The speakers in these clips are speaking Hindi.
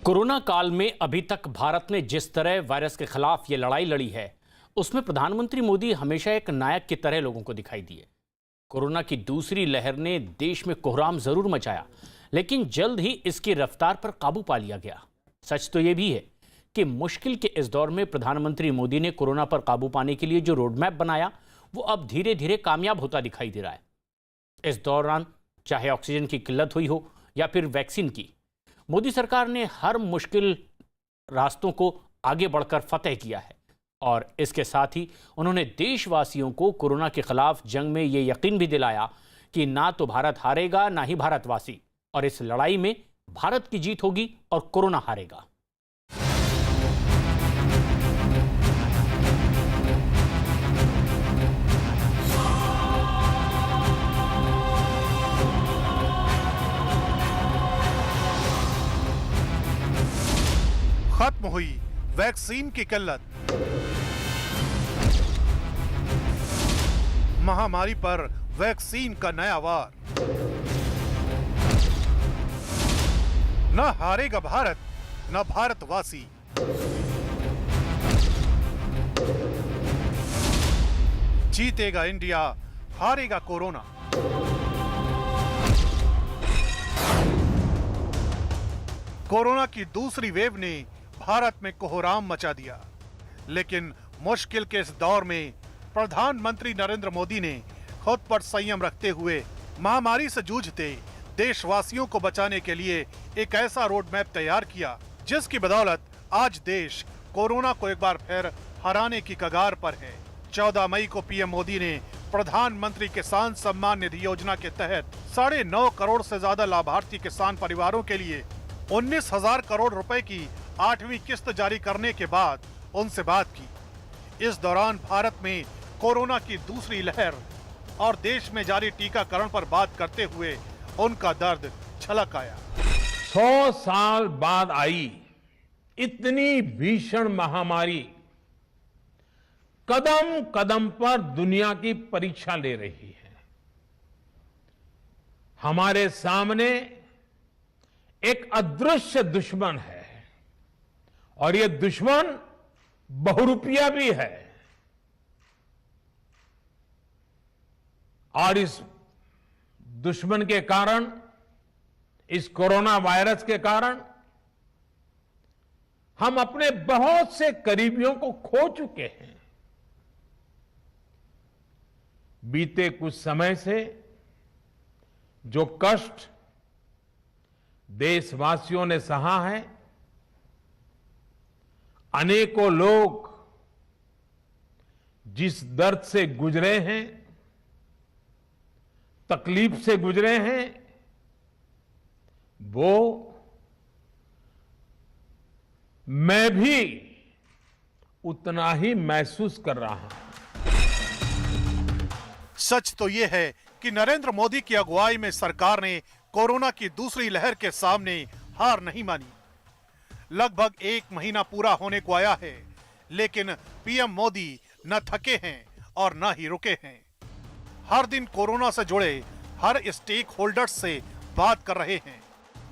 कोरोना काल में अभी तक भारत ने जिस तरह वायरस के खिलाफ ये लड़ाई लड़ी है, उसमें प्रधानमंत्री मोदी हमेशा एक नायक की तरह लोगों को दिखाई दिए। कोरोना की दूसरी लहर ने देश में कोहराम जरूर मचाया, लेकिन जल्द ही इसकी रफ्तार पर काबू पा लिया गया। सच तो ये भी है कि मुश्किल के इस दौर में प्रधानमंत्री मोदी ने कोरोना पर काबू पाने के लिए जो रोडमैप बनाया, वो अब धीरे धीरे कामयाब होता दिखाई दे रहा है। इस दौरान चाहे ऑक्सीजन की किल्लत हुई हो या फिर वैक्सीन की, मोदी सरकार ने हर मुश्किल रास्तों को आगे बढ़कर फतेह किया है। और इसके साथ ही उन्होंने देशवासियों को कोरोना के खिलाफ जंग में ये यकीन भी दिलाया कि ना तो भारत हारेगा, ना ही भारतवासी, और इस लड़ाई में भारत की जीत होगी और कोरोना हारेगा। खत्म हुई वैक्सीन की किल्लत, महामारी पर वैक्सीन का नया वार। न हारेगा भारत, न भारतवासी। जीतेगा इंडिया, हारेगा कोरोना। कोरोना की दूसरी वेव ने भारत में कोहराम मचा दिया, लेकिन मुश्किल के इस दौर में प्रधानमंत्री नरेंद्र मोदी ने खुद पर संयम रखते हुए महामारी से जूझते देशवासियों को बचाने के लिए एक ऐसा रोड मैप तैयार किया, जिसकी बदौलत आज देश कोरोना को एक बार फिर हराने की कगार पर है। 14 मई को पीएम मोदी ने प्रधानमंत्री किसान सम्मान निधि योजना के तहत 9.5 करोड़ से ज्यादा लाभार्थी किसान परिवारों के लिए 19,000 करोड़ रुपए की 8वीं किस्त जारी करने के बाद उनसे बात की। इस दौरान भारत में कोरोना की दूसरी लहर और देश में जारी टीकाकरण पर बात करते हुए उनका दर्द झलक आया। 100 साल बाद आई इतनी भीषण महामारी कदम कदम पर दुनिया की परीक्षा ले रही है। हमारे सामने एक अदृश्य दुश्मन है, और ये दुश्मन बहुरूपिया भी है। और इस दुश्मन के कारण, इस कोरोना वायरस के कारण, हम अपने बहुत से करीबियों को खो चुके हैं। बीते कुछ समय से जो कष्ट देशवासियों ने सहा है, अनेकों लोग जिस दर्द से गुजरे हैं, तकलीफ से गुजरे हैं, वो मैं भी उतना ही महसूस कर रहा हूं। सच तो यह है कि नरेंद्र मोदी की अगुवाई में सरकार ने कोरोना की दूसरी लहर के सामने हार नहीं मानी। लगभग 1 महीना पूरा होने को आया है, लेकिन पीएम मोदी न थके हैं और न ही रुके हैं। हर दिन कोरोना से जुड़े हर स्टेक होल्डर्स से बात कर रहे हैं।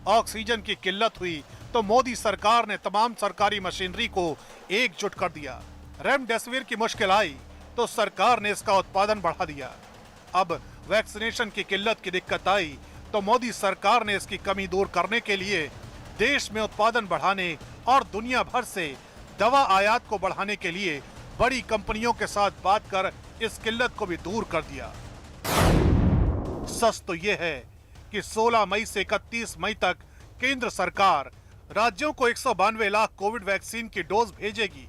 ऑक्सीजन की किल्लत हुई तो मोदी सरकार ने तमाम सरकारी मशीनरी को एकजुट कर दिया। रेमडेसिविर की मुश्किल आई तो सरकार ने इसका उत्पादन बढ़ा दिया। अब वैक्सीनेशन की किल्लत की दिक्कत आई तो मोदी सरकार ने इसकी कमी दूर करने के लिए देश में उत्पादन बढ़ाने और दुनिया भर से दवा आयात को बढ़ाने के लिए बड़ी कंपनियों के साथ बात कर इस किल्लत को भी दूर कर दिया। सच तो यह है कि 16 मई से 31 मई तक केंद्र सरकार राज्यों को 192 लाख कोविड वैक्सीन की डोज भेजेगी।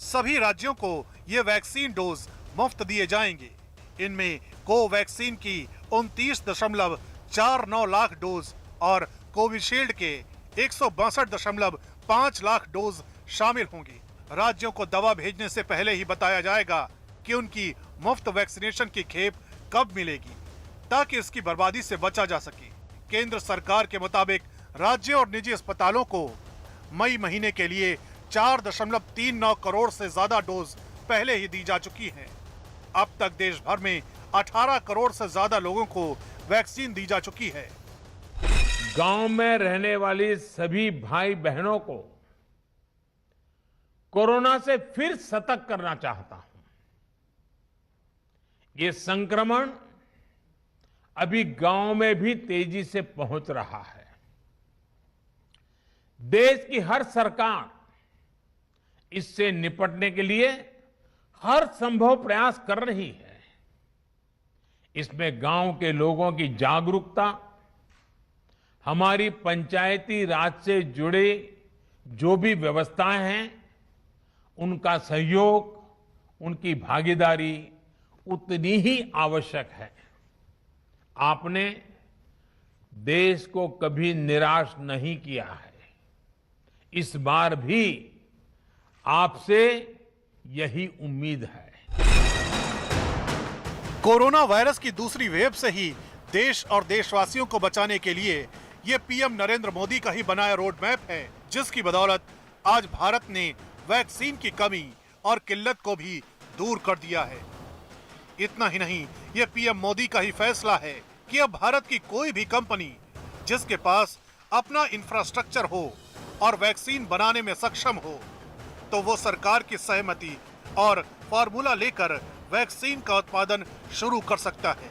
सभी राज्यों को ये वैक्सीन डोज मुफ्त दिए जाएंगे। इनमें कोवैक्सीन की 29.49 लाख डोज और कोविशील्ड के 162.5 लाख डोज शामिल होंगे। राज्यों को दवा भेजने से पहले ही बताया जाएगा कि उनकी मुफ्त वैक्सीनेशन की खेप कब मिलेगी, ताकि इसकी बर्बादी से बचा जा सके। केंद्र सरकार के मुताबिक राज्यों और निजी अस्पतालों को मई महीने के लिए 4.39 करोड़ से ज्यादा डोज पहले ही दी जा चुकी हैं। अब तक देश भर में 18 करोड़ से ज्यादा लोगों को वैक्सीन दी जा चुकी है। गांव में रहने वाली सभी भाई बहनों को कोरोना से फिर सतर्क करना चाहता हूं। ये संक्रमण अभी गांव में भी तेजी से पहुंच रहा है। देश की हर सरकार इससे निपटने के लिए हर संभव प्रयास कर रही है। इसमें गांव के लोगों की जागरूकता, हमारी पंचायती राज से जुड़े जो भी व्यवस्थाएं हैं, उनका सहयोग, उनकी भागीदारी उतनी ही आवश्यक है। आपने देश को कभी निराश नहीं किया है। इस बार भी आपसे यही उम्मीद है। कोरोना वायरस की दूसरी वेव से ही देश और देशवासियों को बचाने के लिए ये पीएम नरेंद्र मोदी का ही बनाया रोड मैप है, जिसकी बदौलत आज भारत ने वैक्सीन की कमी और किल्लत को भी दूर कर दिया है। इतना ही नहीं, ये पीएम मोदी का ही फैसला है कि अब भारत की कोई भी कंपनी जिसके पास अपना इंफ्रास्ट्रक्चर हो और वैक्सीन बनाने में सक्षम हो, तो वो सरकार की सहमति और फार्मूला लेकर वैक्सीन का उत्पादन शुरू कर सकता है।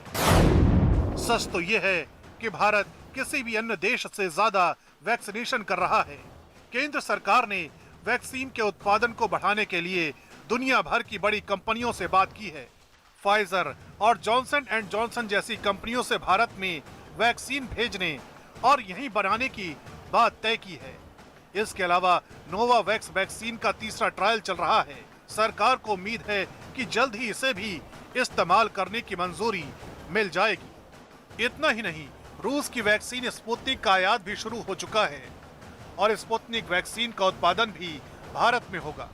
सच तो ये है कि भारत किसी भी अन्य देश से ज्यादा वैक्सीनेशन कर रहा है। केंद्र सरकार ने वैक्सीन के उत्पादन को बढ़ाने के लिए दुनिया भर की बड़ी कंपनियों से बात की है। फाइजर और जॉनसन एंड जॉनसन जैसी कंपनियों से भारत में वैक्सीन भेजने और यहीं बनाने की बात तय की है। इसके अलावा नोवावैक्स वैक्सीन का तीसरा ट्रायल चल रहा है। सरकार को उम्मीद है कि जल्द ही इसे भी इस्तेमाल करने की मंजूरी मिल जाएगी। इतना ही नहीं, रूस की वैक्सीन स्पुतनिक का आयात भी शुरू हो चुका है और स्पुतनिक वैक्सीन का उत्पादन भी भारत में होगा।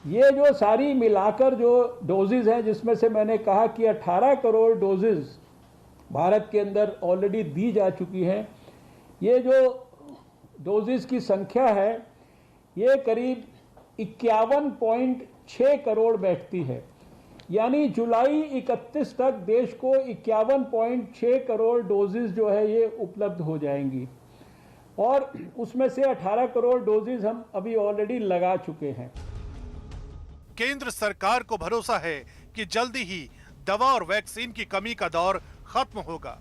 ये जो सारी मिलाकर जो डोजेज हैं, जिसमें से मैंने कहा कि 18 करोड़ डोजेज भारत के अंदर ऑलरेडी दी जा चुकी हैं, ये जो डोजेज की संख्या है ये करीब 51.6 करोड़ बैठती है। यानी जुलाई 31 तक देश को 51.6 करोड़ डोजेज जो है ये उपलब्ध हो जाएंगी और उसमें से 18 करोड़ डोजेज हम अभी ऑलरेडी लगा चुके हैं। केंद्र सरकार को भरोसा है कि जल्दी ही दवा और वैक्सीन की कमी का दौर खत्म होगा।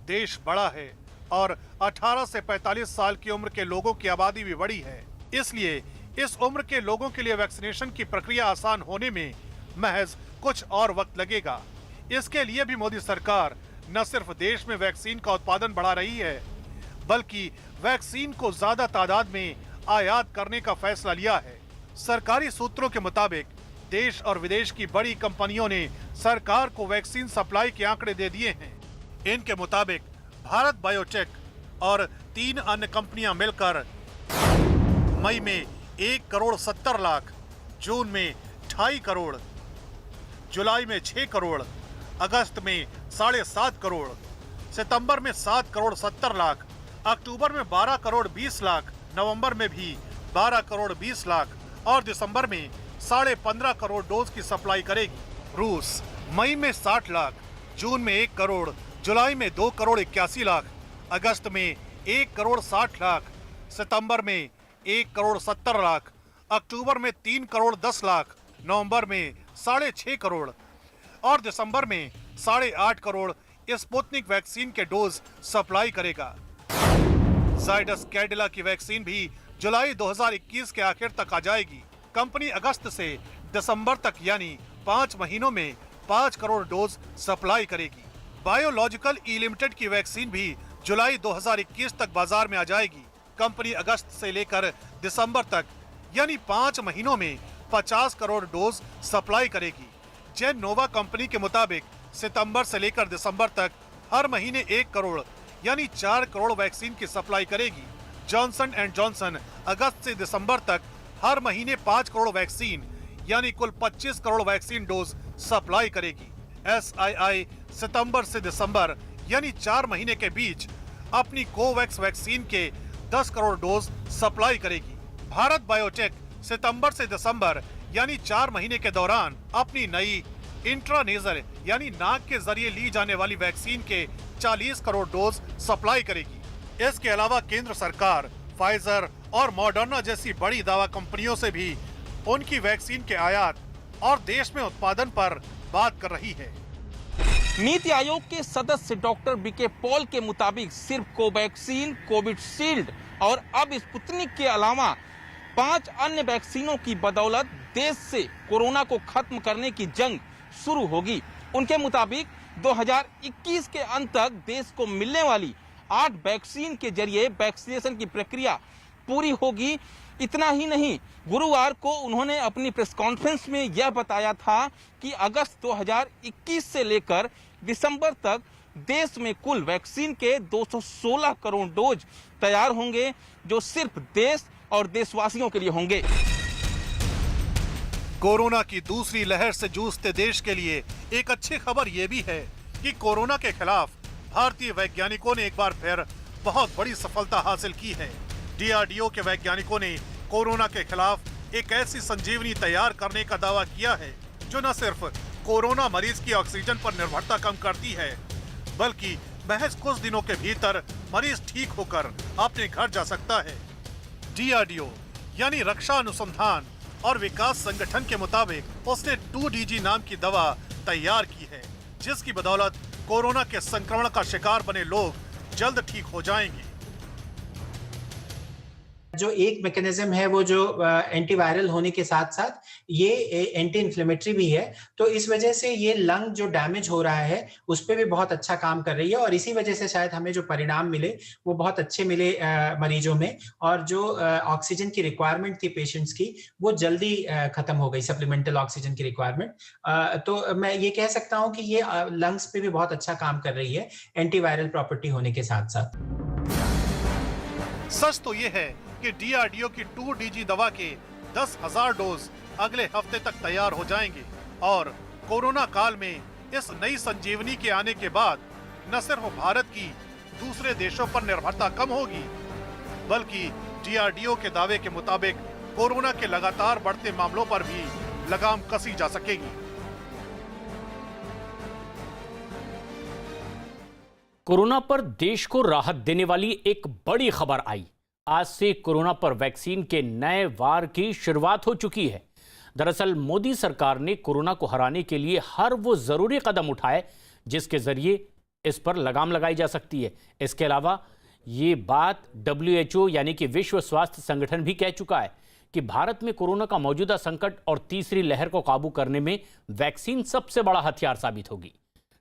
देश बड़ा है और 18 से 45 साल की उम्र के लोगों की आबादी भी बड़ी है, इसलिए इस उम्र के लोगों के लिए वैक्सीनेशन की प्रक्रिया आसान होने में महज कुछ और वक्त लगेगा। इसके लिए भी मोदी सरकार न सिर्फ देश में वैक्सीन का उत्पादन बढ़ा रही है, बल्कि वैक्सीन को ज्यादा तादाद में आयात करने का फैसला लिया है। सरकारी सूत्रों के मुताबिक देश और विदेश की बड़ी कंपनियों ने सरकार को वैक्सीन सप्लाई के आंकड़े दे दिए हैं। इनके मुताबिक भारत बायोटेक और 3 अन्य कंपनियां मिलकर मई में 1 करोड़ 70 लाख, जून में 2.5 करोड़, जुलाई में 6 करोड़, अगस्त में 7.5 करोड़, सितंबर में 7 करोड़ 70 लाख, अक्टूबर में 12 करोड़ 20 लाख, नवंबर में भी 12 करोड़ 20 लाख और दिसंबर में 15.5 करोड़ डोज की सप्लाई करेगी। रूस मई में 60 लाख, जून में 1 करोड़, जुलाई में 2 करोड़ 81 लाख, अगस्त में 1 करोड़ 60 लाख, सितंबर में 1 करोड़ 70 लाख, अक्टूबर में 3 करोड़ 10 लाख, नवंबर में 6.5 करोड़ और दिसंबर में 8.5 करोड़ स्पुतनिक वैक्सीन के डोज सप्लाई करेगा। जायडस कैडिला की वैक्सीन भी जुलाई 2021 के आखिर तक आ जाएगी। कंपनी अगस्त से दिसंबर तक यानी 5 महीनों में 5 करोड़ डोज सप्लाई करेगी। बायोलॉजिकल ई लिमिटेड की वैक्सीन भी जुलाई 2021 तक बाजार में आ जाएगी। कंपनी अगस्त से लेकर दिसंबर तक यानी 5 महीनों में 50 करोड़ डोज सप्लाई करेगी। जेन नोवा कंपनी के मुताबिक सितंबर से लेकर दिसंबर तक हर महीने 1 करोड़ यानी 4 करोड़ वैक्सीन की सप्लाई करेगी। जॉनसन एंड जॉनसन अगस्त से दिसंबर तक हर महीने 5 करोड़ वैक्सीन यानी कुल 25 करोड़ वैक्सीन डोज सप्लाई करेगी। SII सितंबर से दिसंबर यानी 4 महीने के बीच अपनी कोवैक्स वैक्सीन के 10 करोड़ डोज सप्लाई करेगी। भारत बायोटेक सितंबर से दिसंबर यानी 4 महीने के दौरान अपनी नई इंट्रानेजल यानी नाक के जरिए ली जाने वाली वैक्सीन के 40 करोड़ डोज सप्लाई करेगी। इसके अलावा केंद्र सरकार फाइजर और मॉडर्ना जैसी बड़ी दवा कंपनियों से भी उनकी वैक्सीन के आयात और देश में उत्पादन पर बात कर रही है। नीति आयोग के सदस्य डॉक्टर बीके पॉल के मुताबिक सिर्फ कोवैक्सीन, कोविशील्ड और अब स्पुतनिक के अलावा 5 अन्य वैक्सीनों की बदौलत देश से कोरोना को खत्म करने की जंग शुरू होगी। उनके मुताबिक 2021 के अंत तक देश को मिलने वाली 8 वैक्सीन के जरिए वैक्सीनेशन की प्रक्रिया पूरी होगी। इतना ही नहीं, गुरुवार को उन्होंने अपनी प्रेस कॉन्फ्रेंस में यह बताया था कि अगस्त 2021 से लेकर दिसंबर तक देश में कुल वैक्सीन के 216 करोड़ डोज तैयार होंगे, जो सिर्फ देश और देशवासियों के लिए होंगे। कोरोना की दूसरी लहर से जूझते देश के लिए एक अच्छी खबर यह भी है कि कोरोना के खिलाफ भारतीय वैज्ञानिकों ने एक बार फिर बहुत बड़ी सफलता हासिल की है। डीआरडीओ के वैज्ञानिकों ने कोरोना के खिलाफ एक ऐसी संजीवनी तैयार करने का दावा किया है जो न सिर्फ कोरोना मरीज की ऑक्सीजन पर निर्भरता कम करती है, बल्कि महज कुछ दिनों के भीतर मरीज ठीक होकर अपने घर जा सकता है। डीआरडीओ यानी रक्षा अनुसंधान और विकास संगठन के मुताबिक उसने 2DG नाम की दवा तैयार की है, जिसकी बदौलत कोरोना के संक्रमण का शिकार बने लोग जल्द ठीक हो जाएंगे। जो एक मैकेनिज्म है वो जो एंटीवायरल होने के साथ साथ ये एंटी इन्फ्लेमेटरी भी है, तो इस वजह से ये लंग जो डैमेज हो रहा है उस पर भी बहुत अच्छा काम कर रही है और इसी वजह से शायद हमें जो परिणाम मिले वो बहुत अच्छे मिले मरीजों में, और जो ऑक्सीजन की रिक्वायरमेंट थी पेशेंट्स की वो जल्दी खत्म हो गई, सप्लीमेंटल ऑक्सीजन की रिक्वायरमेंट। तो मैं ये कह सकता हूँ कि ये लंग्स पे भी बहुत अच्छा काम कर रही है एंटीवायरल प्रॉपर्टी होने के साथ साथ। सच तो ये है कि डीआरडीओ की 2DG दवा के 10,000 डोज अगले हफ्ते तक तैयार हो जाएंगे और कोरोना काल में इस नई संजीवनी के आने के बाद न सिर्फ भारत की दूसरे देशों पर निर्भरता कम होगी, बल्कि डीआरडीओ के दावे के मुताबिक कोरोना के लगातार बढ़ते मामलों पर भी लगाम कसी जा सकेगी। कोरोना पर देश को राहत देने वाली एक बड़ी खबर आई। आज से कोरोना पर वैक्सीन के नए वार की शुरुआत हो चुकी है। दरअसल मोदी सरकार ने कोरोना को हराने के लिए हर वो जरूरी कदम उठाए जिसके जरिए इस पर लगाम लगाई जा सकती है। इसके अलावा ये बात WHO यानी कि विश्व स्वास्थ्य संगठन भी कह चुका है कि भारत में कोरोना का मौजूदा संकट और तीसरी लहर को काबू करने में वैक्सीन सबसे बड़ा हथियार साबित होगी।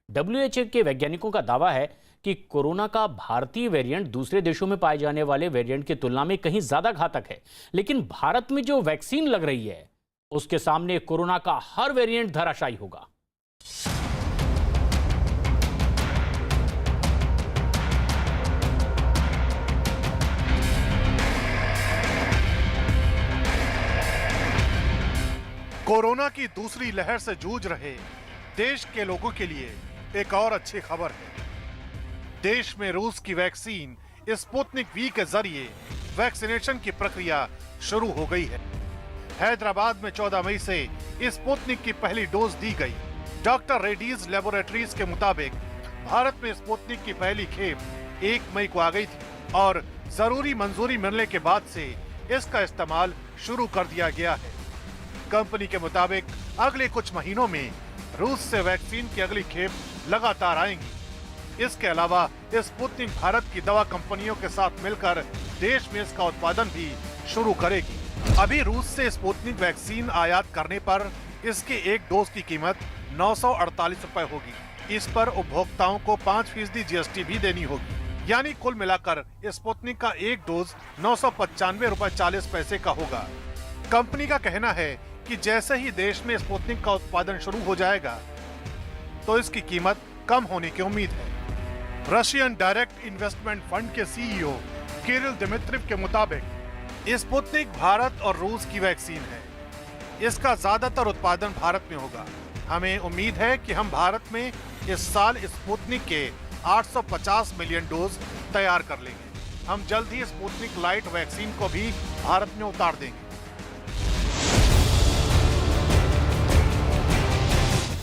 WHO के वैज्ञानिकों का दावा है कि कोरोना का भारतीय वेरिएंट दूसरे देशों में पाए जाने वाले वेरिएंट की तुलना में कहीं ज्यादा घातक है, लेकिन भारत में जो वैक्सीन लग रही है उसके सामने कोरोना का हर वेरिएंट धराशायी होगा। कोरोना की दूसरी लहर से जूझ रहे देश के लोगों के लिए एक और अच्छी खबर है। देश में रूस की वैक्सीन स्पुतनिक वी के जरिए वैक्सीनेशन की प्रक्रिया शुरू हो गई है। हैदराबाद में 14 मई से स्पुतनिक की पहली डोज दी गई। डॉक्टर रेड्डीज लेबोरेटरीज के मुताबिक भारत में स्पुतनिक की पहली खेप 1 मई को आ गई थी और जरूरी मंजूरी मिलने के बाद से इसका इस्तेमाल शुरू कर दिया गया है। कंपनी के मुताबिक अगले कुछ महीनों में रूस से वैक्सीन की अगली खेप लगातार आएंगी। इसके अलावा स्पुतनिक भारत की दवा कंपनियों के साथ मिलकर देश में इसका उत्पादन भी शुरू करेगी। अभी रूस से स्पुतनिक वैक्सीन आयात करने पर इसके एक डोज की कीमत 948 रुपए होगी। इस पर उपभोक्ताओं को 5% GST भी देनी होगी, यानी कुल मिलाकर स्पुतनिक का एक डोज 995 रुपए 40 पैसे का होगा। कंपनी का कहना है कि जैसे ही देश में स्पुतनिक का उत्पादन शुरू हो जाएगा तो इसकी कीमत कम होने की उम्मीद है। रशियन डायरेक्ट इन्वेस्टमेंट फंड के CEO किरिल दिमित्रिव के मुताबिक स्पुतनिक भारत और रूस की वैक्सीन है। इसका ज्यादातर उत्पादन भारत में होगा। हमें उम्मीद है कि हम भारत में इस साल स्पुतनिक के 850 मिलियन डोज तैयार कर लेंगे। हम जल्द ही स्पुतनिक लाइट वैक्सीन को भी भारत में उतार देंगे।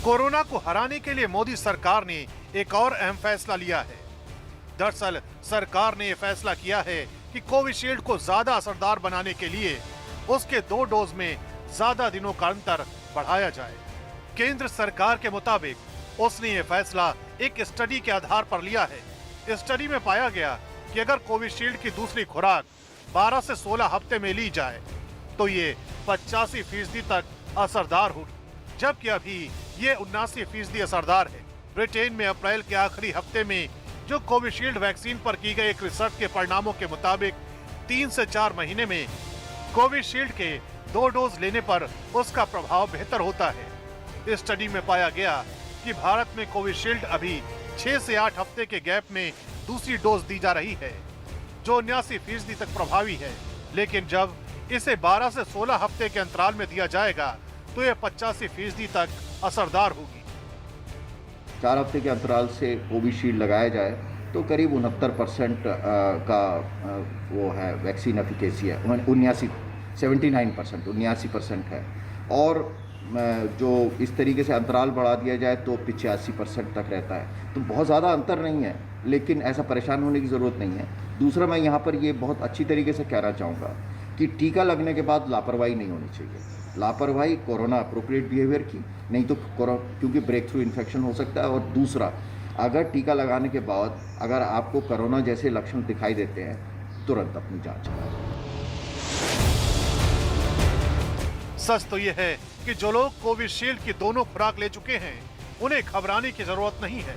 कोरोना को हराने के लिए मोदी सरकार ने एक और अहम फैसला लिया है। दरअसल सरकार ने यह फैसला किया है कि कोविशील्ड को ज्यादा असरदार बनाने के लिए उसके 2 डोज में ज्यादा दिनों का अंतर बढ़ाया जाए। केंद्र सरकार के मुताबिक उसने ये फैसला एक स्टडी के आधार पर लिया है। स्टडी में पाया गया कि अगर कोविशील्ड की दूसरी खुराक 12 से 16 हफ्ते में ली जाए तो ये 85% तक असरदार होगी, जबकि अभी ये 79% असरदार है। ब्रिटेन में अप्रैल के आखिरी हफ्ते में जो कोविशील्ड वैक्सीन पर की गई एक रिसर्च के परिणामों के मुताबिक 3 से 4 महीने में कोविशील्ड के 2 डोज लेने पर उसका प्रभाव बेहतर होता है। इस स्टडी में पाया गया कि भारत में कोविशील्ड अभी 6 से 8 हफ्ते के गैप में दूसरी डोज दी जा रही है, जो 79% तक प्रभावी है, लेकिन जब इसे 12 से 16 हफ्ते के अंतराल में दिया जाएगा तो यह 85% तक असरदार होगी। 4 हफ्ते के अंतराल से कोविशील्ड लगाया जाए तो करीब 69% का वो है वैक्सीन एफिकेसी है, 79% है। और जो इस तरीके से अंतराल बढ़ा दिया जाए तो 85% तक रहता है। तो बहुत ज़्यादा अंतर नहीं है, लेकिन ऐसा परेशान होने की ज़रूरत नहीं है। दूसरा, मैं यहाँ पर ये बहुत अच्छी तरीके से कहना चाहूँगा कि टीका लगने के बाद लापरवाही नहीं होनी चाहिए। लापरवाही कोरोना अप्रोप्रिएट बिहेवियर की, नहीं तो क्योंकि ब्रेक थ्रू इन्फेक्शन हो सकता है। और दूसरा, अगर टीका लगाने के बाद अगर आपको कोरोना जैसे लक्षण दिखाई देते हैं, तुरंत अपनी जांच कराएं। सच तो यह है कि जो लोग कोविशील्ड की दोनों खुराक ले चुके हैं उन्हें घबराने की जरूरत नहीं है।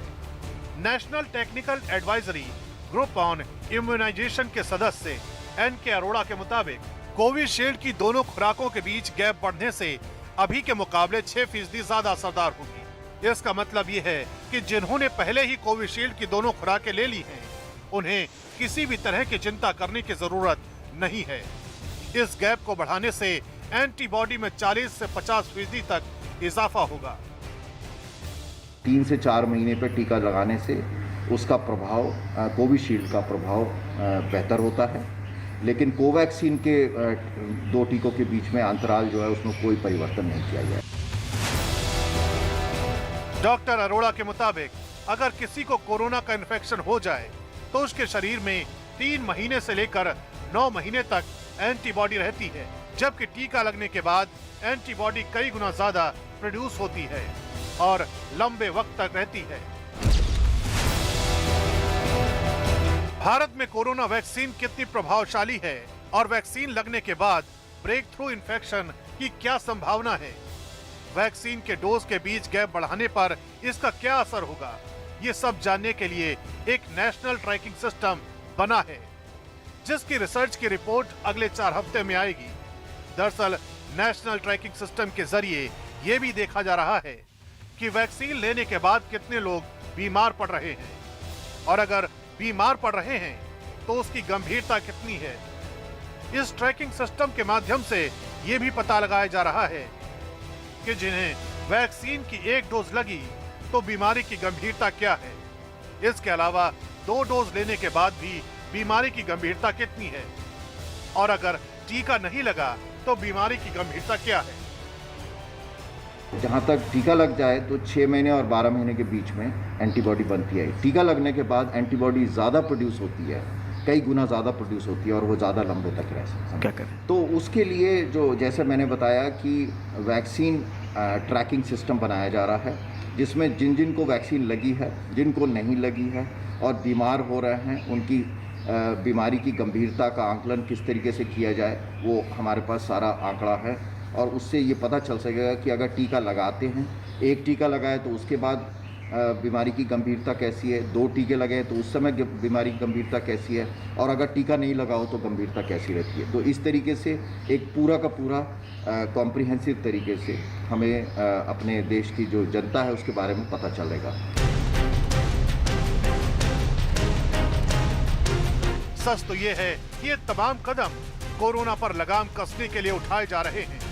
National technical advisory group on immunisation के सदस्य NK अरोड़ा के मुताबिक कोविशील्ड की दोनों खुराकों के बीच गैप बढ़ने से अभी के मुकाबले 6% ज्यादा असरदार होगी। इसका मतलब ये है कि जिन्होंने पहले ही कोविशील्ड की दोनों खुराकें ले ली हैं, उन्हें किसी भी तरह की चिंता करने की जरूरत नहीं है। इस गैप को बढ़ाने से एंटीबॉडी में 40 से 50% तक इजाफा होगा। 3 से 4 महीने पर टीका लगाने से उसका प्रभाव, कोविशील्ड का प्रभाव बेहतर होता है, लेकिन कोवैक्सीन के 2 टीकों के बीच में अंतराल जो है उसमें कोई परिवर्तन नहीं किया गया। डॉक्टर अरोड़ा के मुताबिक अगर किसी को कोरोना का इन्फेक्शन हो जाए तो उसके शरीर में 3 महीने से लेकर 9 महीने तक एंटीबॉडी रहती है, जबकि टीका लगने के बाद एंटीबॉडी कई गुना ज्यादा प्रोड्यूस होती है और लंबे वक्त तक रहती है। भारत में कोरोना वैक्सीन कितनी प्रभावशाली है और वैक्सीन लगने के बाद ब्रेक थ्रू इन्फेक्शन की क्या संभावना है, वैक्सीन के डोज के बीच गैप बढ़ाने पर इसका क्या असर होगा, ये सब जानने के लिए एक नेशनल ट्रैकिंग सिस्टम बना है, जिसकी रिसर्च की रिपोर्ट अगले 4 हफ्ते में आएगी। दरअसल नेशनल ट्रैकिंग सिस्टम के जरिए ये भी देखा जा रहा है कि वैक्सीन लेने के बाद कितने लोग बीमार पड़ रहे हैं, और अगर बीमार पड़ रहे हैं तो उसकी गंभीरता कितनी है। इस ट्रैकिंग सिस्टम के माध्यम से ये भी पता लगाया जा रहा है कि जिन्हें वैक्सीन की 1 डोज लगी तो बीमारी की गंभीरता क्या है। इसके अलावा 2 डोज लेने के बाद भी बीमारी की गंभीरता कितनी है, और अगर टीका नहीं लगा तो बीमारी की गंभीरता क्या है। जहाँ तक टीका लग जाए तो 6 महीने और 12 महीने के बीच में एंटीबॉडी बनती है। टीका लगने के बाद एंटीबॉडी ज़्यादा प्रोड्यूस होती है, कई गुना ज़्यादा प्रोड्यूस होती है, और वो ज़्यादा लंबे तक रह सकती है। क्या करें? तो उसके लिए जो, जैसे मैंने बताया कि वैक्सीन ट्रैकिंग सिस्टम बनाया जा रहा है, जिसमें जिन जिन को वैक्सीन लगी है, जिनको नहीं लगी है और बीमार हो रहे हैं, उनकी बीमारी की गंभीरता का आंकलन किस तरीके से किया जाए, वो हमारे पास सारा आंकड़ा है। और उससे ये पता चल सकेगा कि अगर टीका लगाते हैं, 1 टीका लगाए तो उसके बाद बीमारी की गंभीरता कैसी है, 2 टीके लगे तो उस समय बीमारी की गंभीरता कैसी है, और अगर टीका नहीं लगा हो तो गंभीरता कैसी रहती है। तो इस तरीके से एक पूरा का पूरा कॉम्प्रिहेंसिव तरीके से हमें अपने देश की जो जनता है उसके बारे में पता चलेगा। सच तो ये है कि ये तमाम कदम कोरोना पर लगाम कसने के लिए उठाए जा रहे हैं।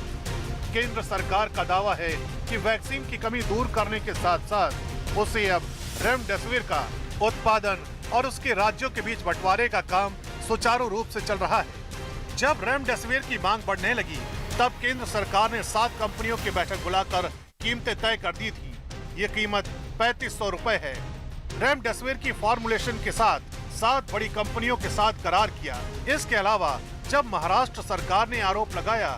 केंद्र सरकार का दावा है कि वैक्सीन की कमी दूर करने के साथ साथ उसे अब रेमडेसिविर का उत्पादन और उसके राज्यों के बीच बंटवारे का काम सुचारू रूप से चल रहा है। जब रेमडेसिविर की मांग बढ़ने लगी तब केंद्र सरकार ने 7 कंपनियों की बैठक बुलाकर कीमतें तय कर दी थी। ये कीमत 3500 रुपए है। रेमडेसिविर की फॉर्मुलेशन के साथ 7 बड़ी कंपनियों के साथ करार किया। इसके अलावा जब महाराष्ट्र सरकार ने आरोप लगाया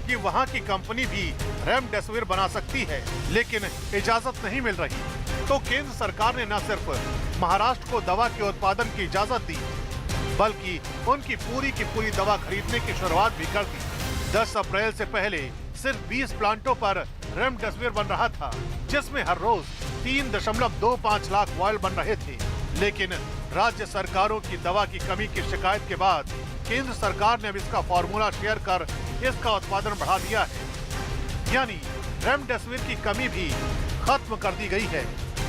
कि वहां की कंपनी भी रेमडेसिविर बना सकती है लेकिन इजाजत नहीं मिल रही, तो केंद्र सरकार ने न सिर्फ महाराष्ट्र को दवा के उत्पादन की इजाजत दी बल्कि उनकी पूरी दवा खरीदने की शुरुआत भी कर दी। 10 अप्रैल से पहले सिर्फ 20 प्लांटों पर रेमडेसिविर बन रहा था, जिसमें हर रोज 3.25 लाख वायल बन रहे थे। लेकिन राज्य सरकारों की दवा की कमी की शिकायत के बाद केंद्र सरकार ने अब इसका फॉर्मूला शेयर कर इसका उत्पादन बढ़ा दिया है, यानी रेमडेसिविर की कमी भी खत्म कर दी गई है।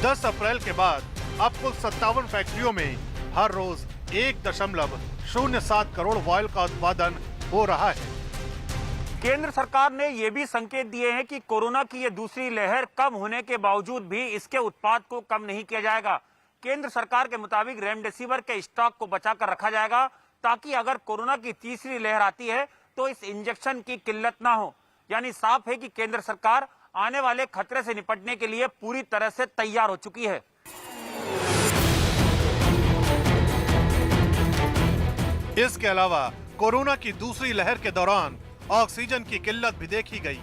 10 अप्रैल के बाद अब कुल 57 फैक्ट्रियों में हर रोज 1.07 करोड़ वायल का उत्पादन हो रहा है। केंद्र सरकार ने ये भी संकेत दिए हैं कि कोरोना की ये दूसरी लहर कम होने के बावजूद भी इसके उत्पाद को कम नहीं किया जाएगा। केंद्र सरकार के मुताबिक रेमडेसिविर के स्टॉक को बचाकर रखा जाएगा ताकि अगर कोरोना की तीसरी लहर आती है तो इस इंजेक्शन की किल्लत ना हो। यानी साफ है कि केंद्र सरकार आने वाले खतरे से निपटने के लिए पूरी तरह से तैयार हो चुकी है। इसके अलावा कोरोना की दूसरी लहर के दौरान ऑक्सीजन की किल्लत भी देखी गई,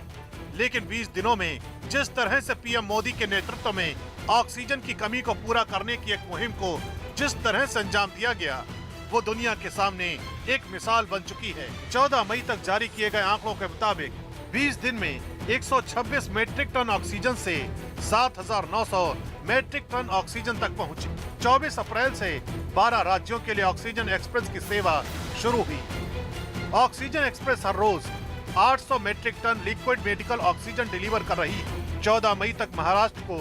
लेकिन 20 दिनों में जिस तरह से पीएम मोदी के नेतृत्व में ऑक्सीजन की कमी को पूरा करने की एक मुहिम को जिस तरह से अंजाम दिया गया, वो दुनिया के सामने एक मिसाल बन चुकी है। 14 मई तक जारी किए गए आंकड़ों के मुताबिक 20 दिन में 126 मीट्रिक टन ऑक्सीजन से 7,900 मीट्रिक टन ऑक्सीजन तक पहुंची। 24 अप्रैल से 12 राज्यों के लिए ऑक्सीजन एक्सप्रेस की सेवा शुरू हुई। ऑक्सीजन एक्सप्रेस हर रोज 800 metric ton liquid medical oxygen deliver कर रही है। 14 मई तक महाराष्ट्र को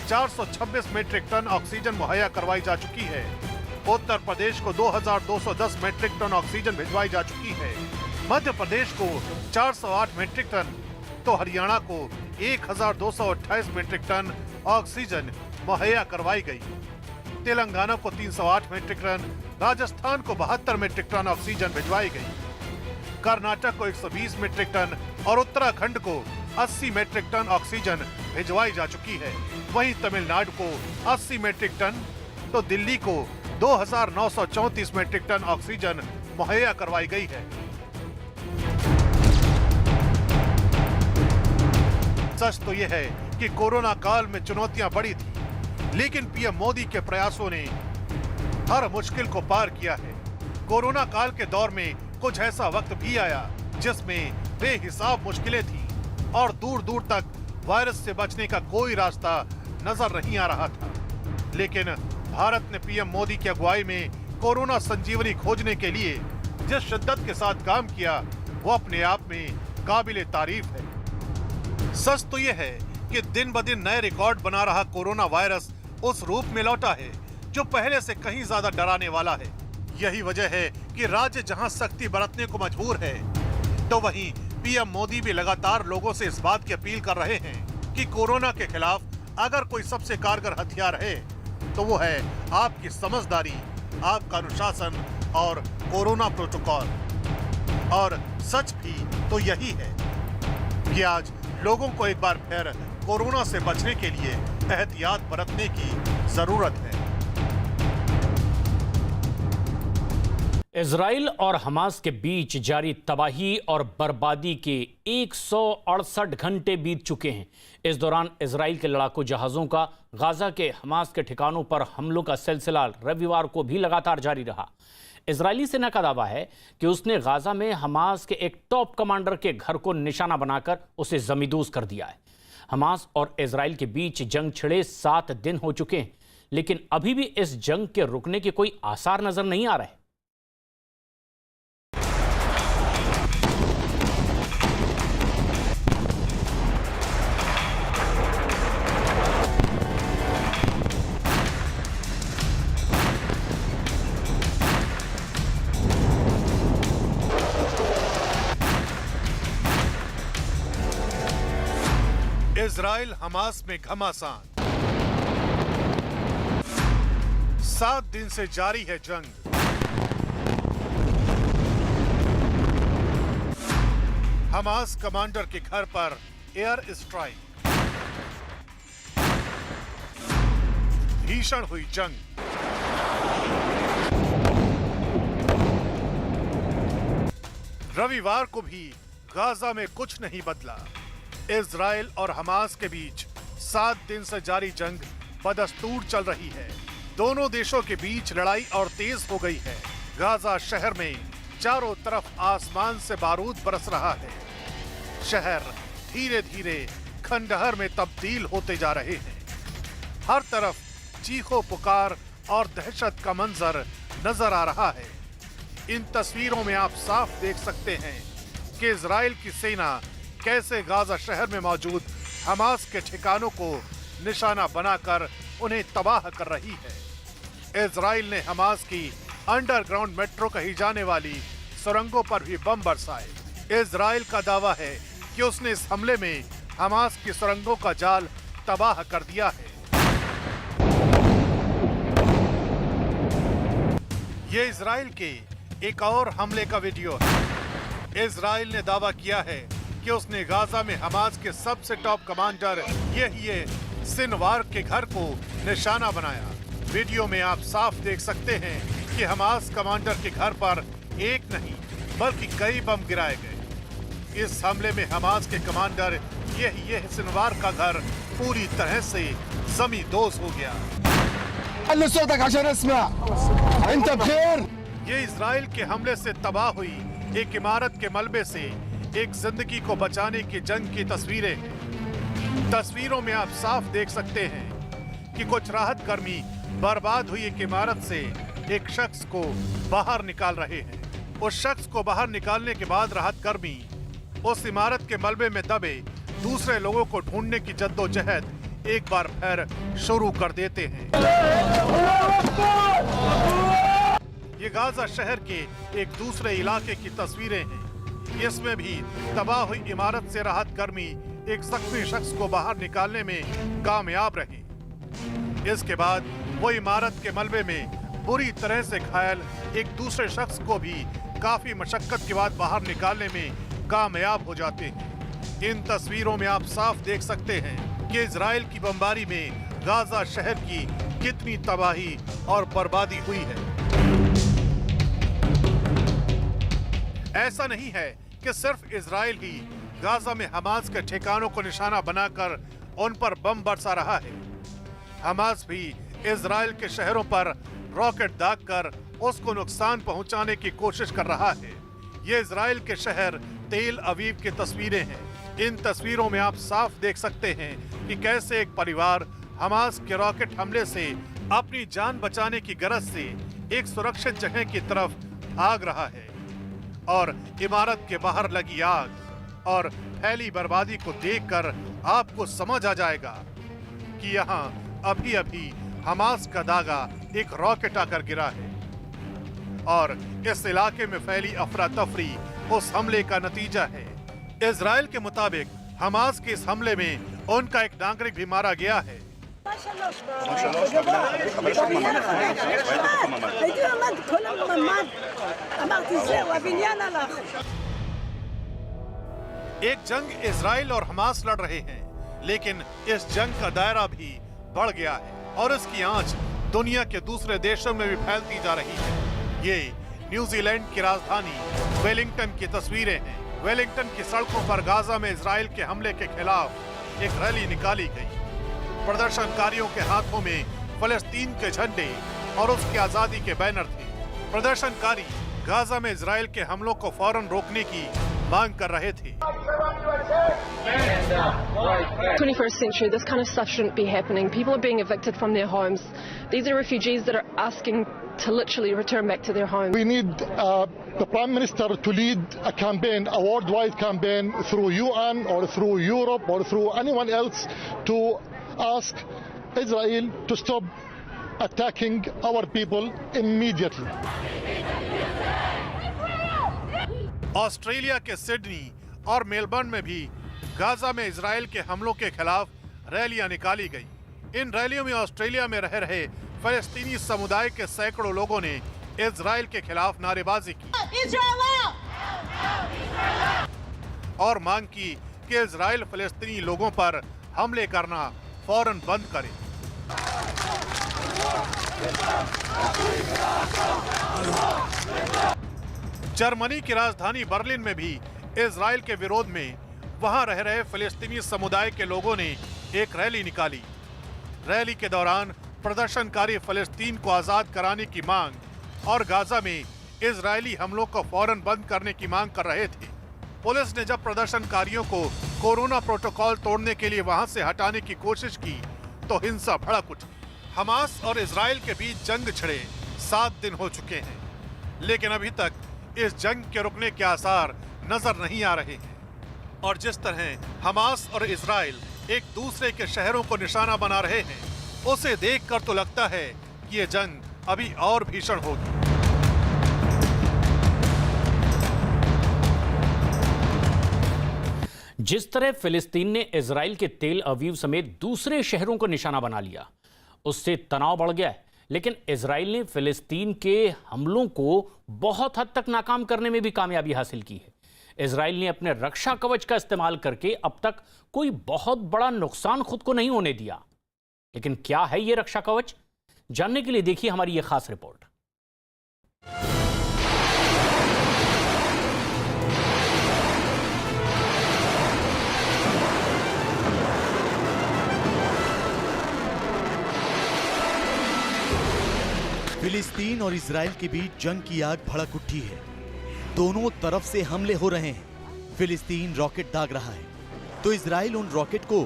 426 मीट्रिक टन ऑक्सीजन मुहैया करवाई जा चुकी है। उत्तर प्रदेश को 2,210 मीट्रिक टन ऑक्सीजन भिजवाई जा चुकी है। मध्य प्रदेश को 408 मीट्रिक टन तो हरियाणा को 1,228 मीट्रिक टन ऑक्सीजन मुहैया करवाई गई। तेलंगाना को 308 मीट्रिक टन, राजस्थान को 72 मीट्रिक टन ऑक्सीजन भिजवाई गई। कर्नाटक को 120 मीट्रिक टन और उत्तराखंड को 80 मीट्रिक टन ऑक्सीजन भिजवाई जा चुकी है। वहीं तमिलनाडु को 80 मीट्रिक टन तो दिल्ली को 2,934 मीट्रिक टन ऑक्सीजन मुहैया करवाई गई है। सच तो यह है कि कोरोना काल में चुनौतियां बड़ी थी, लेकिन पीएम मोदी के प्रयासों ने हर मुश्किल को पार किया है। कोरोना काल के दौर में कुछ ऐसा वक्त भी आया जिसमें बेहिसाब मुश्किलें थी और दूर दूर तक वायरस से बचने का कोई रास्ता नजर नहीं आ रहा था। लेकिन भारत ने पीएम मोदी की अगुवाई में कोरोना संजीवनी खोजने के लिए जिस शिद्दत के साथ काम किया, वो अपने आप में काबिले तारीफ है। सच तो यह है कि दिन ब दिन नए रिकॉर्ड बना रहा कोरोना वायरस उस रूप में लौटा है जो पहले से कहीं ज्यादा डराने वाला है। यही वजह है कि राज्य जहां सख्ती बरतने को मजबूर है, तो वहीं पीएम मोदी भी लगातार लोगों से इस बात की अपील कर रहे हैं कि कोरोना के खिलाफ अगर कोई सबसे कारगर हथियार है तो वो है आपकी समझदारी, आपका अनुशासन और कोरोना प्रोटोकॉल। और सच भी तो यही है कि आज लोगों को एक बार फिर कोरोना से बचने के लिए एहतियात बरतने की जरूरत है। इजराइल और हमास के बीच जारी तबाही और बर्बादी के 168 घंटे बीत चुके हैं। इस दौरान इजराइल के लड़ाकू जहाज़ों का गाजा के हमास के ठिकानों पर हमलों का सिलसिला रविवार को भी लगातार जारी रहा। इजरायली सेना का दावा है कि उसने गाजा में हमास के एक टॉप कमांडर के घर को निशाना बनाकर उसे जमींदोज कर दिया है। हमास और इजराइल के बीच जंग छिड़े 7 दिन हो चुके हैं, लेकिन अभी भी इस जंग के रुकने के कोई आसार नजर नहीं आ रहे। इजराइल हमास में घमासान। 7 दिन से जारी है जंग। हमास कमांडर के घर पर एयर स्ट्राइक। भीषण हुई जंग। रविवार को भी गाजा में कुछ नहीं बदला। इजराइल और हमास के बीच 7 दिन से जारी जंग बदस्तूर चल रही है। दोनों देशों के बीच लड़ाई और तेज हो गई है। गाजा शहर में चारों तरफ आसमान से बारूद बरस रहा है। शहर धीरे धीरे खंडहर में तब्दील होते जा रहे हैं। हर तरफ चीखों पुकार और दहशत का मंजर नजर आ रहा है। इन तस्वीरों में आप साफ देख सकते हैं कि इजराइल की सेना कैसे गाजा शहर में मौजूद हमास के ठिकानों को निशाना बनाकर उन्हें तबाह कर रही है। इजराइल ने हमास की अंडरग्राउंड मेट्रो कही जाने वाली सुरंगों पर भी बम बरसाए। इजराइल का दावा है कि उसने इस हमले में हमास की सुरंगों का जाल तबाह कर दिया है। ये इजराइल के एक और हमले का वीडियो है। इजराइल ने दावा किया है कि उसने गाजा में हमास के सबसे टॉप कमांडर ये सिनवार के घर को निशाना बनाया। वीडियो में आप साफ देख सकते हैं कि हमास कमांडर के घर पर एक नहीं बल्कि कई बम गिराए गए। इस हमले में हमास के कमांडर ये सिनवार का घर पूरी तरह से जमींदोज हो गया। ये इजराइल के हमले से तबाह हुई एक इमारत के मलबे से एक जिंदगी को बचाने की जंग की तस्वीरें हैं। तस्वीरों में आप साफ देख सकते हैं कि कुछ राहत कर्मी बर्बाद हुई एक इमारत से एक शख्स को बाहर निकाल रहे हैं। उस शख्स को बाहर निकालने के बाद राहत कर्मी उस इमारत के मलबे में दबे दूसरे लोगों को ढूंढने की जद्दोजहद एक बार फिर शुरू कर देते हैं। ये गाजा शहर के एक दूसरे इलाके की तस्वीरें हैं। इसमें भी तबाह हुई इमारत से राहत कर्मी एक जख्मी शख्स को बाहर निकालने में कामयाब रहे। इसके बाद वो इमारत के मलबे में बुरी तरह से घायल एक दूसरे शख्स को भी काफी मशक्कत के बाद बाहर निकालने में कामयाब हो जाते हैं। इन तस्वीरों में आप साफ देख सकते हैं कि इजराइल की बमबारी में गाजा शहर की कितनी तबाही और बर्बादी हुई है। ऐसा नहीं है कि सिर्फ इजराइल ही गाजा में हमास के ठिकानों को निशाना बनाकर उन पर बम बरसा रहा है। हमास भी इजराइल के शहरों पर रॉकेट दागकर उसको नुकसान पहुंचाने की कोशिश कर रहा है। ये इजराइल के शहर तेल अवीव की तस्वीरें हैं। इन तस्वीरों में आप साफ देख सकते हैं कि कैसे एक परिवार हमास के रॉकेट हमले से अपनी जान बचाने की गरज से एक सुरक्षित जगह की तरफ भाग रहा है और इमारत के बाहर लगी आग और फैली बर्बादी को देखकर आपको समझ आ जाएगा कि यहाँ अभी अभी हमास का दागा एक रॉकेट आकर गिरा है और इस इलाके में फैली अफरा तफरी उस हमले का नतीजा है। इजराइल के मुताबिक हमास के इस हमले में उनका एक नागरिक भी मारा गया है। एक जंग इजराइल और हमास लड़ रहे हैं, लेकिन इस जंग का दायरा भी बढ़ गया है और इसकी आंच दुनिया के दूसरे देशों में भी फैलती जा रही है। ये न्यूजीलैंड की राजधानी वेलिंगटन की तस्वीरें हैं। वेलिंगटन की सड़कों पर गाजा में इजराइल के हमले के खिलाफ एक रैली निकाली गई। प्रदर्शनकारियों के हाथों में फलस्तीन के झंडे और उसकी आजादी के बैनर थे। प्रदर्शनकारी गाजा में इजराइल के हमलों को फौरन रोकने की मांग कर रहे थे। 21st century, this kind of stuff shouldn't be happening. People are being evicted from their homes. These are refugees that are asking to literally return back to their homes. We need the Prime Minister to lead a campaign, a worldwide campaign through UN or through Europe or through anyone else to ask Israel to stop attacking our people immediately. Australia के सिडनी और मेलबर्न में भी गाजा में इजराइल के हमलों के खिलाफ रैलियां निकाली गई। इन रैलियों में ऑस्ट्रेलिया में रह रहे फलस्तीनी समुदाय के सैकड़ों लोगों ने इजराइल के खिलाफ नारेबाजी की और मांग की कि इजराइल फलस्तीनी लोगों पर हमले करना फौरन बंद करे। जर्मनी की राजधानी बर्लिन में भी इजराइल के विरोध में वहां रह रहे फिलिस्तीनी समुदाय के लोगों ने एक रैली निकाली। रैली के दौरान प्रदर्शनकारी फिलिस्तीन को आजाद कराने की मांग और गाजा में इजरायली हमलों को फौरन बंद करने की मांग कर रहे थे। पुलिस ने जब प्रदर्शनकारियों को कोरोना प्रोटोकॉल तोड़ने के लिए वहां से हटाने की कोशिश की तो हिंसा भड़क उठी। हमास और इजराइल के बीच जंग छिड़े 7 दिन हो चुके हैं, लेकिन अभी तक इस जंग के रुकने के आसार नजर नहीं आ रहे हैं। और जिस तरह हमास और इजराइल एक दूसरे के शहरों को निशाना बना रहे हैं, उसे देखकर तो लगता है कि ये जंग अभी और भीषण होगी। जिस तरह फिलिस्तीन ने इजराइल के तेल अवीव समेत दूसरे शहरों को निशाना बना लिया, उससे तनाव बढ़ गया है। लेकिन इजराइल ने फिलिस्तीन के हमलों को बहुत हद तक नाकाम करने में भी कामयाबी हासिल की है। इजराइल ने अपने रक्षा कवच का इस्तेमाल करके अब तक कोई बहुत बड़ा नुकसान खुद को नहीं होने दिया। लेकिन क्या है यह रक्षा कवच? जानने के लिए देखिए हमारी यह खास रिपोर्ट। फिलिस्तीन और इजराइल के बीच जंग की आग भड़क उठी है। दोनों तरफ से हमले हो रहे हैं। फिलिस्तीन रॉकेट दाग रहा है तो इजराइल उन रॉकेट को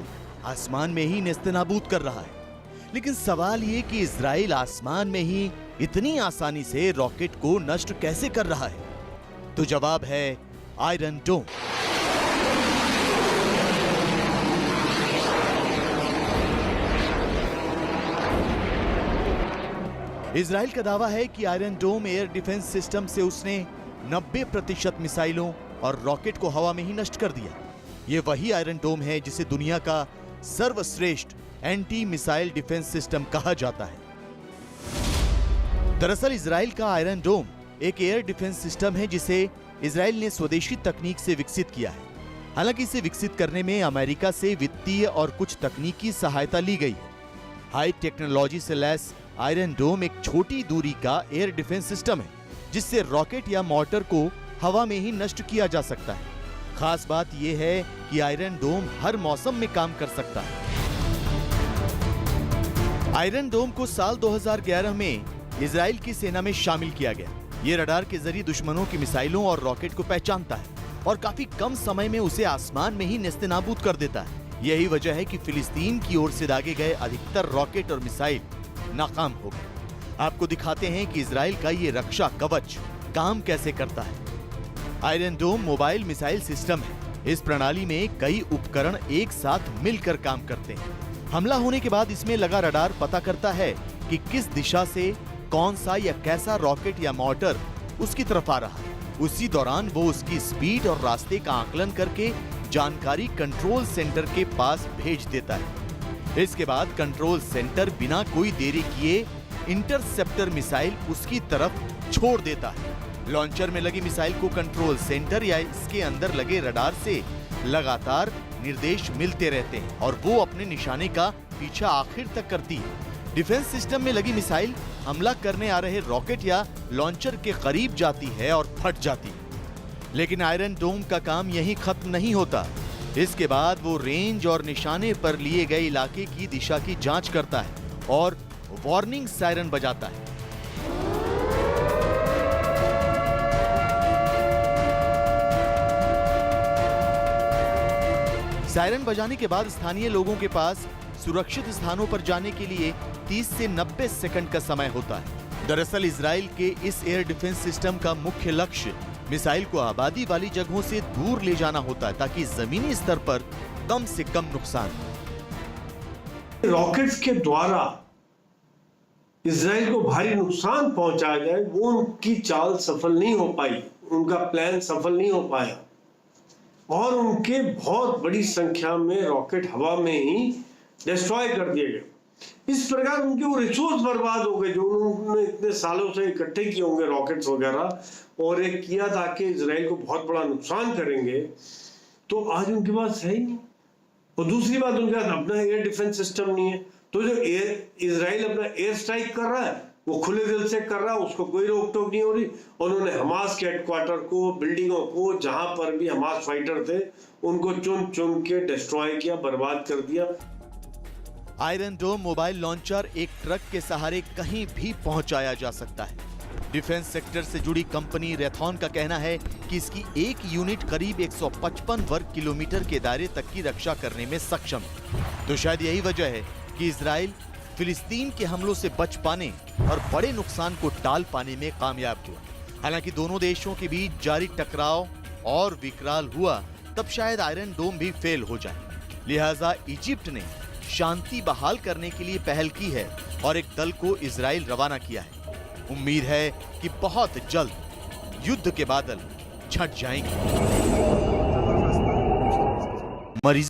आसमान में ही नेस्तनाबूद कर रहा है। लेकिन सवाल ये कि इजराइल आसमान में ही इतनी आसानी से रॉकेट को नष्ट कैसे कर रहा है? तो जवाब है आयरन डोम। इजराइल का दावा है कि आयरन डोम एयर डिफेंस सिस्टम से उसने 90% मिसाइलों और रॉकेट को हवा में ही नष्ट कर दिया। यह वही आयरन डोम है जिसे दुनिया का सर्वश्रेष्ठ एंटी मिसाइल डिफेंस सिस्टम कहा जाता है। दरअसल इजराइल का आयरन डोम एक एयर डिफेंस सिस्टम है जिसे इजराइल ने स्वदेशी तकनीक से विकसित किया है। हालांकि इसे विकसित करने में अमेरिका से वित्तीय और कुछ तकनीकी सहायता ली गई है। हाई टेक्नोलॉजी से लैस आयरन डोम एक छोटी दूरी का एयर डिफेंस सिस्टम है जिससे रॉकेट या मॉर्टर को हवा में ही नष्ट किया जा सकता है। खास बात यह है कि आयरन डोम हर मौसम में काम कर सकता है। आयरन डोम को साल 2011 में इजराइल की सेना में शामिल किया गया। यह रडार के जरिए दुश्मनों की मिसाइलों और रॉकेट को पहचानता है और काफी कम समय में उसे आसमान में ही नेस्तनाबूद कर देता है। यही वजह है कि फिलिस्तीन की ओर से दागे गए अधिकतर रॉकेट और मिसाइल नाकाम हो गए। आपको दिखाते हैं कि इजराइल का ये रक्षा कवच काम कैसे करता है। आयरन डोम मोबाइल मिसाइल सिस्टम है। इस प्रणाली में कई उपकरण एक साथ मिलकर काम करते हैं। हमला होने के बाद इसमें लगा रडार पता करता है कि किस दिशा से कौन सा या कैसा रॉकेट या मॉर्टर उसकी तरफ आ रहा है। उसी दौरान वो उसकी स्पीड और रास्ते का आकलन करके जानकारी कंट्रोल सेंटर के पास भेज देता है। इसके बाद कंट्रोल सेंटर बिना कोई देरी किए इंटरसेप्टर मिसाइल उसकी तरफ छोड़ देता है। लॉन्चर में लगी मिसाइल को कंट्रोल सेंटर या इसके अंदर लगे रडार से लगातार निर्देश मिलते रहते हैं और वो अपने निशाने का पीछा आखिर तक करती है। डिफेंस सिस्टम में लगी मिसाइल हमला करने आ रहे रॉकेट या लॉन्चर के करीब जाती है और फट जाती है। लेकिन आयरन डोम का काम यहीं खत्म नहीं होता। इसके बाद वो रेंज और निशाने पर लिए गए इलाके की दिशा की जांच करता है और वार्निंग सायरन बजाता है। सायरन बजाने के बाद स्थानीय लोगों के पास सुरक्षित स्थानों पर जाने के लिए 30 से 90 सेकंड का समय होता है। दरअसल इजराइल के इस एयर डिफेंस सिस्टम का मुख्य लक्ष्य मिसाइल को आबादी वाली जगहों से दूर ले जाना होता है ताकि जमीनी स्तर पर कम से कम नुकसान हो। रॉकेट्स के द्वारा इजराइल को भारी नुकसान पहुंचाया जाए, वो उनकी चाल सफल नहीं हो पाई, उनका प्लान सफल नहीं हो पाया और उनके बहुत बड़ी संख्या में रॉकेट हवा में ही डिस्ट्रॉय कर दिए गए। इस प्रकार उनके वो रिसोर्स बर्बाद हो गए जो उन्होंने इतने सालों से इकट्ठे किए होंगे रॉकेट्स वगैरह, और एक किया था कि इजराइल को बहुत बड़ा नुकसान करेंगे, तो आज उनके पास है ही नहीं। और दूसरी बात, उनके पास अपना एयर डिफेंस सिस्टम नहीं है, तो जो इजराइल अपना एयर स्ट्राइक कर रहा है वो खुले दिल से कर रहा, उसको कोई रोक टोक नहीं हो रही। उन्होंने हमास के हेडक्वार्टर को, बिल्डिंगों को, जहां पर भी हमास फाइटर थे उनको चुन चुन के डिस्ट्रॉय किया, बर्बाद कर दिया। आयरन डोम मोबाइल लॉन्चर एक ट्रक के सहारे कहीं भी पहुंचाया जा सकता है। डिफेंस सेक्टर से जुड़ी कंपनी रेथॉन का कहना है कि इसकी एक यूनिट करीब 155 वर्ग किलोमीटर के दायरे तक की रक्षा करने में सक्षम है। तो शायद यही वजह है कि इजराइल फिलिस्तीन के हमलों से बच पाने और बड़े नुकसान को टाल पाने में कामयाब हुआ। हालांकि दोनों देशों के बीच जारी टकराव और विकराल हुआ तब शायद आयरन डोम भी फेल हो जाए। लिहाजा इजिप्ट ने शांति बहाल करने के लिए पहल की है और एक दल को इजराइल रवाना किया है। उम्मीद है कि बहुत जल्द युद्ध के बादल छट जाएंगे। मरीज